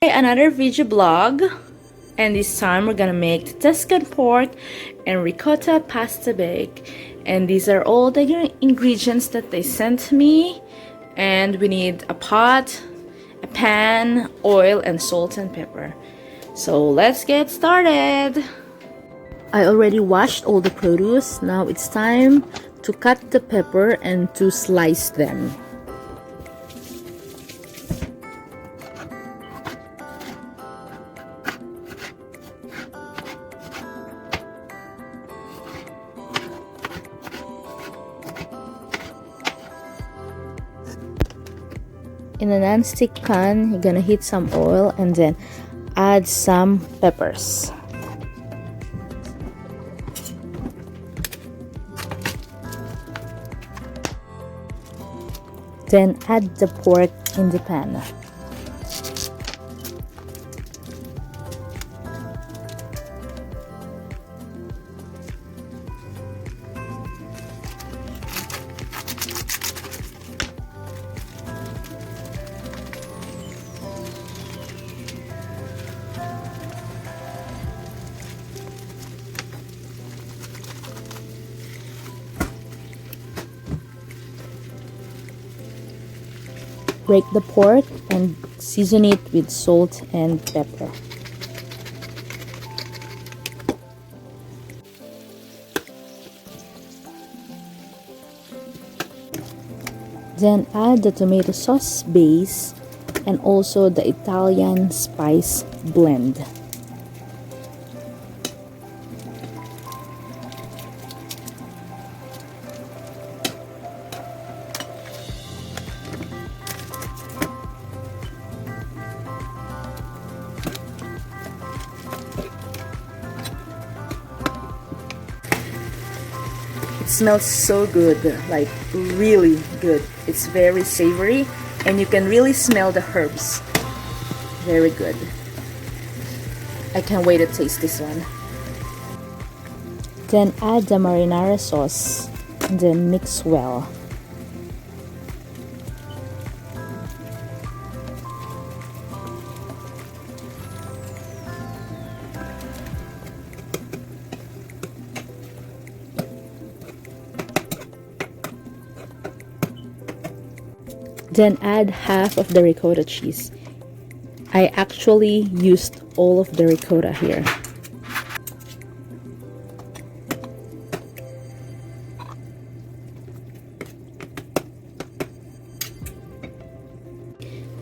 Another video blog, and this time we're gonna make the Tuscan pork and ricotta pasta bake, and these are all the ingredients that they sent me. And we need a pot, a pan, oil, and salt and pepper. So let's get started. I already washed all the produce. Now it's time to cut the pepper and to slice them. In a non-stick pan, you're gonna heat some oil and then add some peppers. Then add the pork in the pan. Break the pork and season it with salt and pepper. Then add the tomato sauce base and also the Italian spice blend. It smells so good, like really good. It's very savory and you can really smell the herbs. Very good. I can't wait to taste this one. Then add the marinara sauce and then mix well. Then add half of the ricotta cheese. I actually used all of the ricotta here.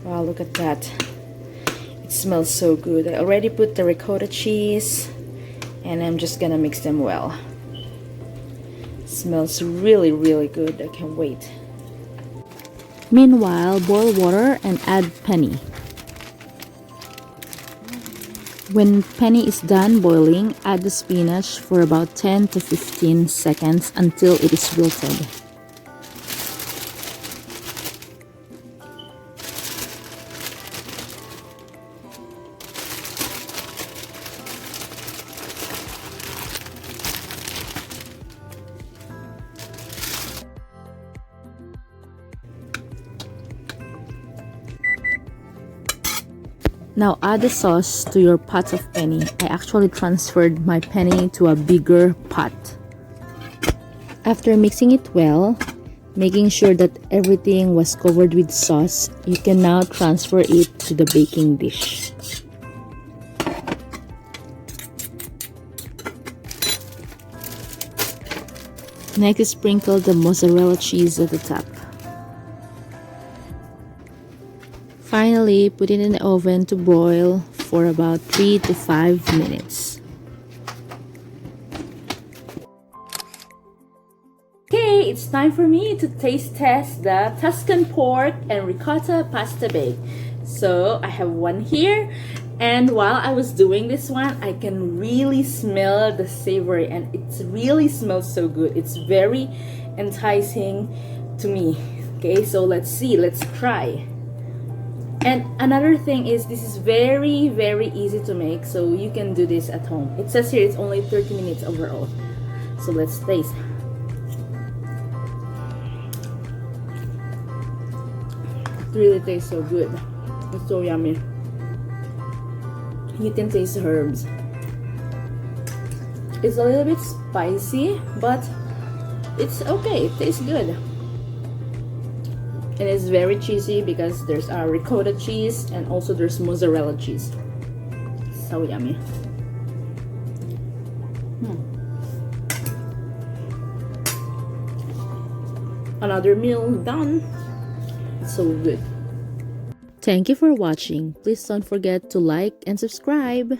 Wow, look at that. It smells so good. I already put the ricotta cheese and I'm just gonna mix them well. It smells really, really good. I can't wait. Meanwhile, boil water and add penny. When penny is done boiling, add the spinach for about 10 to 15 seconds until it is wilted. Now add the sauce to your pot of penny. I actually transferred my penny to a bigger pot. After mixing it well, making sure that everything was covered with sauce, you can now transfer it to the baking dish. Next, sprinkle the mozzarella cheese at the top. Finally, put it in the oven to broil for about 3 to 5 minutes. Okay, it's time for me to taste test the Tuscan pork and ricotta pasta bake. So I have one here, and while I was doing this one, I can really smell the savory and it really smells so good. It's very enticing to me. Okay, so let's see, let's try. And another thing is, this is very, very easy to make, so you can do this at home. It says here it's only 30 minutes overall. So let's taste. It really tastes so good. It's so yummy. You can taste the herbs. It's a little bit spicy, but it's okay. It tastes good. And it's very cheesy because there's a ricotta cheese and also there's mozzarella cheese. So yummy. Another meal done. It's so good. Thank you for watching. Please don't forget to like and subscribe.